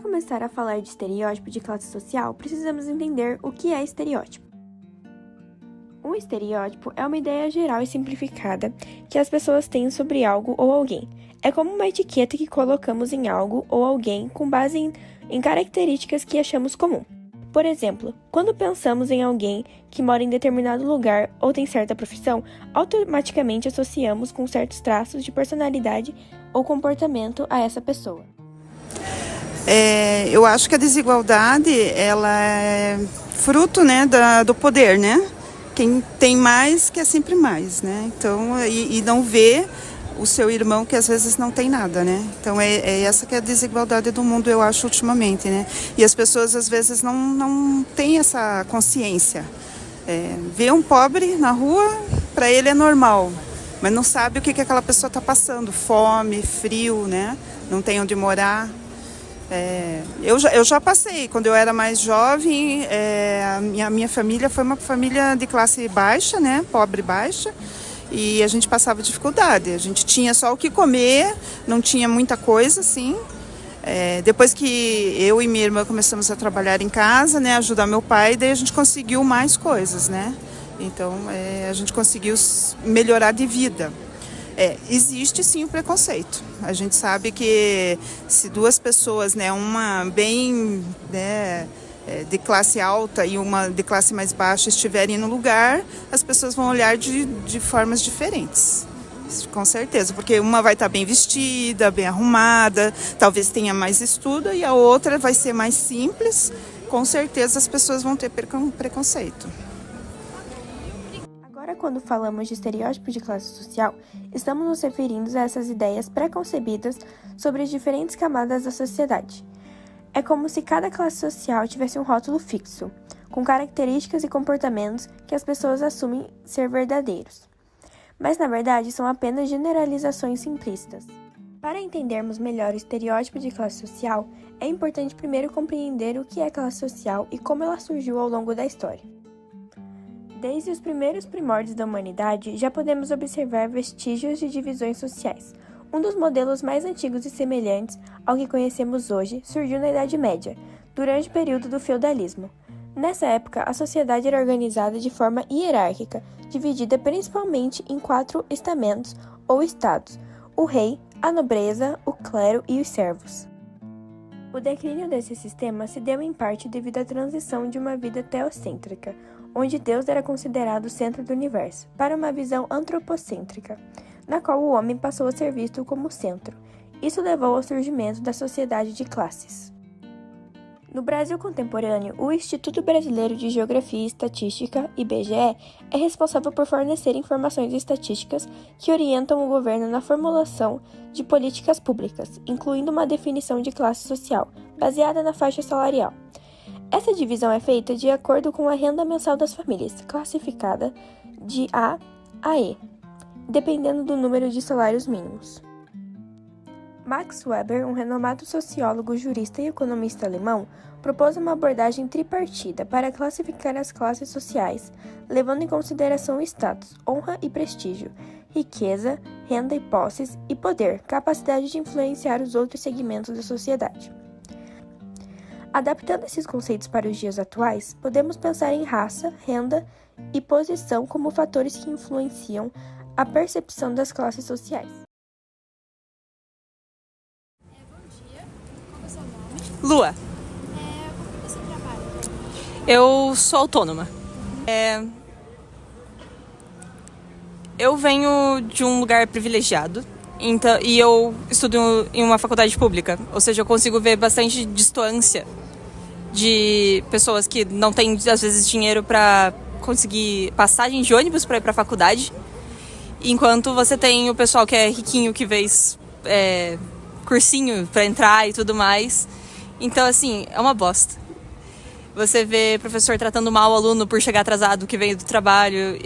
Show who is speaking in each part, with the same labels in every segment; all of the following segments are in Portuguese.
Speaker 1: Para começar a falar de estereótipo de classe social, precisamos entender o que é estereótipo. Um estereótipo é uma ideia geral e simplificada que as pessoas têm sobre algo ou alguém. É como uma etiqueta que colocamos em algo ou alguém com base em características que achamos comum. Por exemplo, quando pensamos em alguém que mora em determinado lugar ou tem certa profissão, automaticamente associamos com certos traços de personalidade ou comportamento a essa pessoa.
Speaker 2: Eu acho que a desigualdade ela é fruto, né, do poder, né? Quem tem mais quer sempre mais, né? Então, e não vê o seu irmão que às vezes não tem nada, né? Então é essa que é a desigualdade do mundo, eu acho, ultimamente, né? E as pessoas às vezes não têm essa consciência. Vê um pobre na rua, para ele é normal, mas não sabe o que aquela pessoa está passando, fome, frio, né? Não tem onde morar. Eu já passei, quando eu era mais jovem, a minha família foi uma família de classe baixa, né? Pobre baixa. E a gente passava dificuldade, a gente tinha só o que comer, não tinha muita coisa, assim. Depois que eu e minha irmã começamos a trabalhar em casa, né, ajudar meu pai, daí a gente conseguiu mais coisas, né? Então, a gente conseguiu melhorar de vida. Existe sim o preconceito. A gente sabe que se duas pessoas, né, uma bem, né, de classe alta e uma de classe mais baixa estiverem no lugar, as pessoas vão olhar de formas diferentes. Com certeza, porque uma vai estar bem vestida, bem arrumada, talvez tenha mais estudo, e a outra vai ser mais simples. Com certeza as pessoas vão ter preconceito.
Speaker 1: Agora, quando falamos de estereótipo de classe social, estamos nos referindo a essas ideias pré-concebidas sobre as diferentes camadas da sociedade. É como se cada classe social tivesse um rótulo fixo, com características e comportamentos que as pessoas assumem ser verdadeiros. Mas, na verdade, são apenas generalizações simplistas. Para entendermos melhor o estereótipo de classe social, é importante primeiro compreender o que é classe social e como ela surgiu ao longo da história. Desde os primeiros primórdios da humanidade, já podemos observar vestígios de divisões sociais. Um dos modelos mais antigos e semelhantes ao que conhecemos hoje surgiu na Idade Média, durante o período do feudalismo. Nessa época, a sociedade era organizada de forma hierárquica, dividida principalmente em 4 estamentos ou estados: o rei, a nobreza, o clero e os servos. O declínio desse sistema se deu em parte devido à transição de uma vida teocêntrica, onde Deus era considerado o centro do universo, para uma visão antropocêntrica, na qual o homem passou a ser visto como centro. Isso levou ao surgimento da sociedade de classes. No Brasil contemporâneo, o Instituto Brasileiro de Geografia e Estatística, IBGE, é responsável por fornecer informações estatísticas que orientam o governo na formulação de políticas públicas, incluindo uma definição de classe social, baseada na faixa salarial. Essa divisão é feita de acordo com a renda mensal das famílias, classificada de A a E, dependendo do número de salários mínimos. Max Weber, um renomado sociólogo, jurista e economista alemão, propôs uma abordagem tripartida para classificar as classes sociais, levando em consideração o status, honra e prestígio, riqueza, renda e posses, e poder, capacidade de influenciar os outros segmentos da sociedade. Adaptando esses conceitos para os dias atuais, podemos pensar em raça, renda e posição como fatores que influenciam a percepção das classes sociais.
Speaker 3: Bom dia, qual é o seu nome?
Speaker 4: Lua,
Speaker 3: Como você trabalha?
Speaker 4: eu sou autônoma. Eu venho de um lugar privilegiado, então, e eu estudo em uma faculdade pública, ou seja, eu consigo ver bastante distância de pessoas que não têm, às vezes, dinheiro para conseguir passagem de ônibus para ir para a faculdade, enquanto você tem o pessoal que é riquinho, que fez cursinho para entrar e tudo mais. Então, assim, é uma bosta. Você vê professor tratando mal o aluno por chegar atrasado, que veio do trabalho,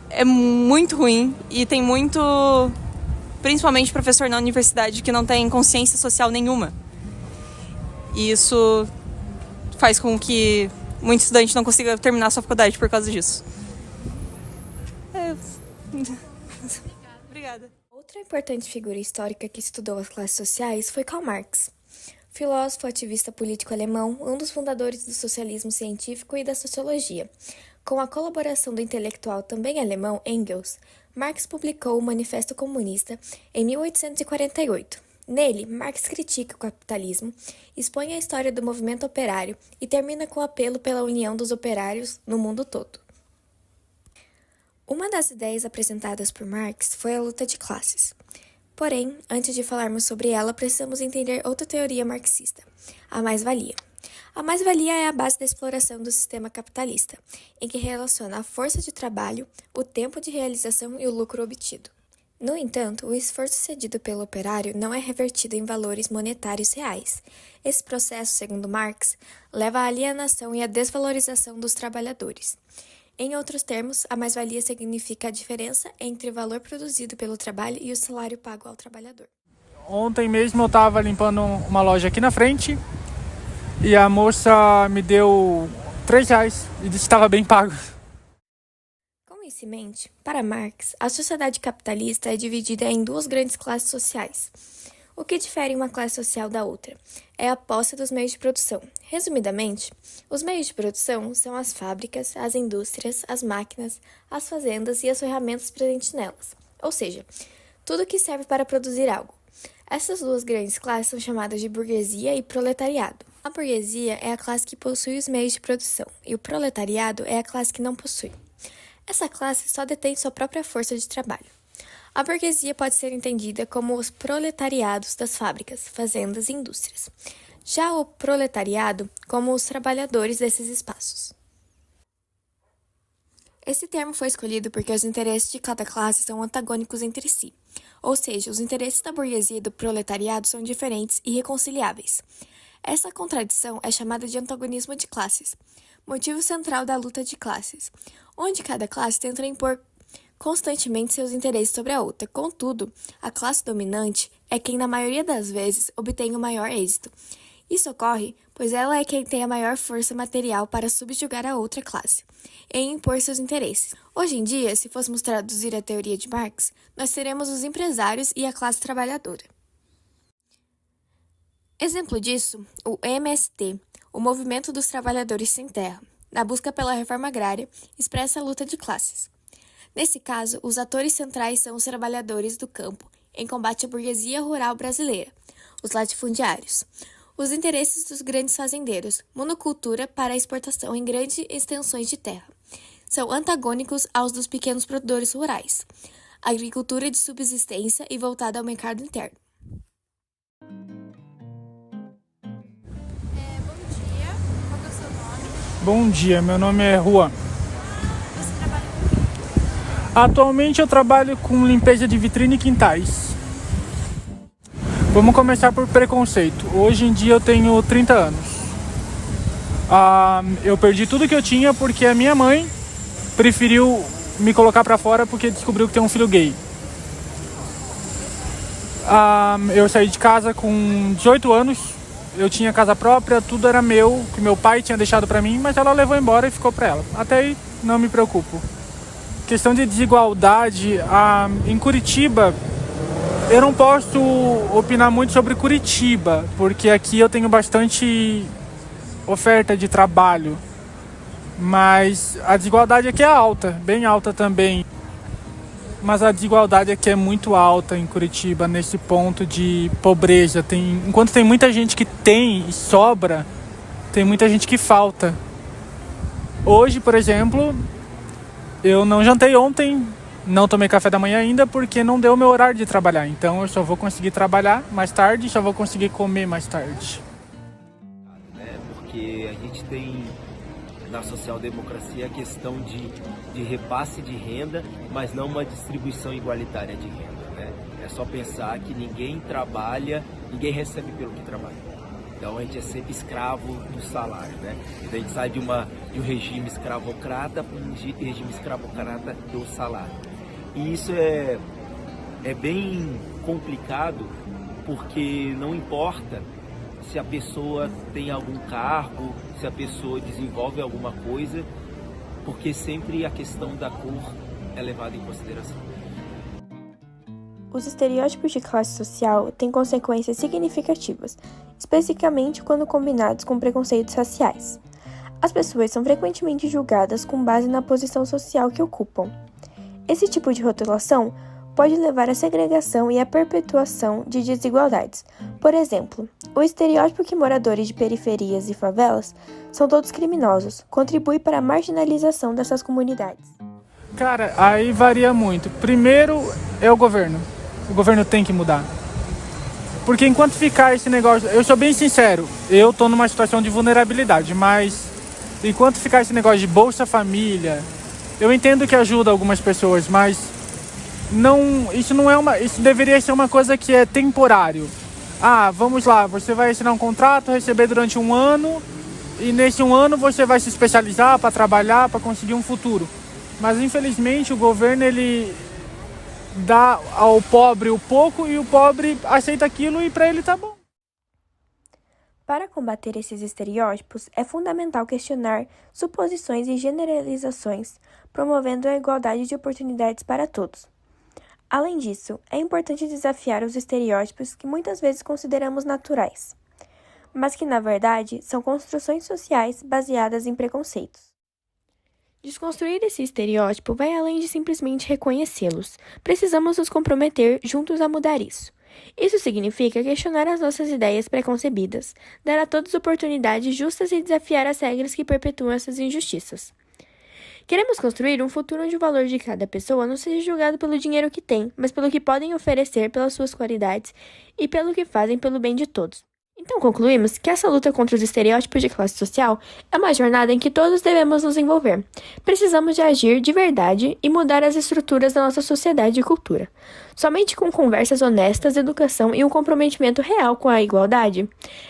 Speaker 4: é muito ruim, e tem muito, principalmente professor na universidade, que não tem consciência social nenhuma. E isso faz com que muito estudante não consiga terminar sua faculdade por causa disso. Obrigada.
Speaker 1: Outra importante figura histórica que estudou as classes sociais foi Karl Marx. filósofo, ativista político alemão, um dos fundadores do socialismo científico e da sociologia. Com a colaboração do intelectual também alemão Engels, Marx publicou o Manifesto Comunista em 1848. Nele, Marx critica o capitalismo, expõe a história do movimento operário e termina com o apelo pela união dos operários no mundo todo. Uma das ideias apresentadas por Marx foi a luta de classes. Porém, antes de falarmos sobre ela, precisamos entender outra teoria marxista, a mais-valia. A mais-valia é a base da exploração do sistema capitalista, em que relaciona a força de trabalho, o tempo de realização e o lucro obtido. No entanto, o esforço cedido pelo operário não é revertido em valores monetários reais. Esse processo, segundo Marx, leva à alienação e à desvalorização dos trabalhadores. Em outros termos, a mais-valia significa a diferença entre o valor produzido pelo trabalho e o salário pago ao trabalhador.
Speaker 5: Ontem mesmo eu estava limpando uma loja aqui na frente e a moça me deu R$3 e disse que estava bem pago.
Speaker 1: Com isso em mente, para Marx, a sociedade capitalista é dividida em duas grandes classes sociais. O que difere uma classe social da outra é a posse dos meios de produção. Resumidamente, os meios de produção são as fábricas, as indústrias, as máquinas, as fazendas e as ferramentas presentes nelas, ou seja, tudo que serve para produzir algo. Essas duas grandes classes são chamadas de burguesia e proletariado. A burguesia é a classe que possui os meios de produção e o proletariado é a classe que não possui. Essa classe só detém sua própria força de trabalho. A burguesia pode ser entendida como os proletariados das fábricas, fazendas e indústrias. Já o proletariado como os trabalhadores desses espaços. Esse termo foi escolhido porque os interesses de cada classe são antagônicos entre si, ou seja, os interesses da burguesia e do proletariado são diferentes e irreconciliáveis. Essa contradição é chamada de antagonismo de classes, motivo central da luta de classes, onde cada classe tenta impor constantemente seus interesses sobre a outra. Contudo, a classe dominante é quem, na maioria das vezes, obtém o maior êxito. Isso ocorre pois ela é quem tem a maior força material para subjugar a outra classe e impor seus interesses. Hoje em dia, se fôssemos traduzir a teoria de Marx, nós teremos os empresários e a classe trabalhadora. Exemplo disso, o MST, o Movimento dos Trabalhadores Sem Terra, na busca pela reforma agrária, expressa a luta de classes. Nesse caso, os atores centrais são os trabalhadores do campo, em combate à burguesia rural brasileira, os latifundiários, os interesses dos grandes fazendeiros, monocultura para a exportação em grandes extensões de terra. São antagônicos aos dos pequenos produtores rurais, agricultura de subsistência e voltada ao mercado interno.
Speaker 3: Bom dia, qual é o seu nome?
Speaker 5: Bom dia, meu nome é Juan.
Speaker 3: Você trabalha com o quê?
Speaker 5: Atualmente eu trabalho com limpeza de vitrine e quintais. Vamos começar por preconceito. Hoje em dia eu tenho 30 anos. Eu perdi tudo que eu tinha porque a minha mãe preferiu me colocar pra fora porque descobriu que tem um filho gay. Eu saí de casa com 18 anos, eu tinha casa própria, tudo era meu, que meu pai tinha deixado pra mim, mas ela levou embora e ficou pra ela. Até aí não me preocupo. Questão de desigualdade, em Curitiba, eu não posso opinar muito sobre Curitiba, porque aqui eu tenho bastante oferta de trabalho, mas a desigualdade aqui é alta, bem alta também. Mas a desigualdade aqui é muito alta em Curitiba, nesse ponto de pobreza. Enquanto tem muita gente que tem e sobra, tem muita gente que falta. Hoje, por exemplo, eu não jantei ontem, não tomei café da manhã ainda porque não deu o meu horário de trabalhar. Então eu só vou conseguir trabalhar mais tarde, só vou conseguir comer mais tarde.
Speaker 6: Porque a gente tem na social-democracia a questão de repasse de renda, mas não uma distribuição igualitária de renda, né? É só pensar que ninguém trabalha, ninguém recebe pelo que trabalha. Então a gente é sempre escravo do salário, né? Então a gente sai de um regime escravocrata para um regime escravocrata do salário. E isso é bem complicado, porque não importa se a pessoa tem algum cargo, se a pessoa desenvolve alguma coisa, porque sempre a questão da cor é levada em consideração.
Speaker 1: os estereótipos de classe social têm consequências significativas, especificamente quando combinados com preconceitos raciais. As pessoas são frequentemente julgadas com base na posição social que ocupam. Esse tipo de rotulação pode levar à segregação e à perpetuação de desigualdades. Por exemplo, o estereótipo que moradores de periferias e favelas são todos criminosos contribui para a marginalização dessas comunidades.
Speaker 5: Cara, aí varia muito. Primeiro é o governo. O governo tem que mudar. Porque enquanto ficar esse negócio... Eu sou bem sincero, eu tô numa situação de vulnerabilidade, mas enquanto ficar esse negócio de Bolsa Família, eu entendo que ajuda algumas pessoas, mas isso deveria ser uma coisa que é temporário. Vamos lá, você vai assinar um contrato, receber durante 1 ano, e nesse 1 ano você vai se especializar para trabalhar, para conseguir um futuro. Mas infelizmente o governo ele dá ao pobre o pouco e o pobre aceita aquilo e para ele tá bom.
Speaker 1: Para combater esses estereótipos, é fundamental questionar suposições e generalizações, promovendo a igualdade de oportunidades para todos. Além disso, é importante desafiar os estereótipos que muitas vezes consideramos naturais, mas que, na verdade, são construções sociais baseadas em preconceitos. Desconstruir esse estereótipo vai além de simplesmente reconhecê-los. Precisamos nos comprometer juntos a mudar isso. Isso significa questionar as nossas ideias preconcebidas, dar a todos oportunidades justas e desafiar as regras que perpetuam essas injustiças. Queremos construir um futuro onde o valor de cada pessoa não seja julgado pelo dinheiro que tem, mas pelo que podem oferecer, pelas suas qualidades e pelo que fazem pelo bem de todos. Então concluímos que essa luta contra os estereótipos de classe social é uma jornada em que todos devemos nos envolver. Precisamos de agir de verdade e mudar as estruturas da nossa sociedade e cultura. Somente com conversas honestas, educação e um comprometimento real com a igualdade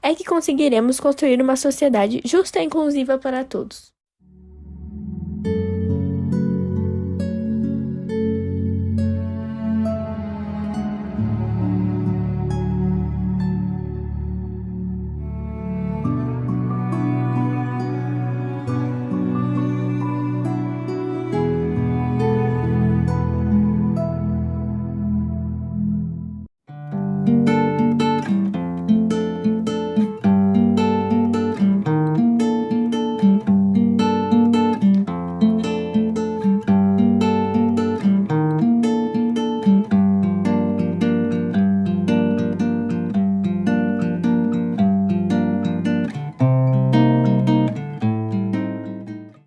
Speaker 1: é que conseguiremos construir uma sociedade justa e inclusiva para todos.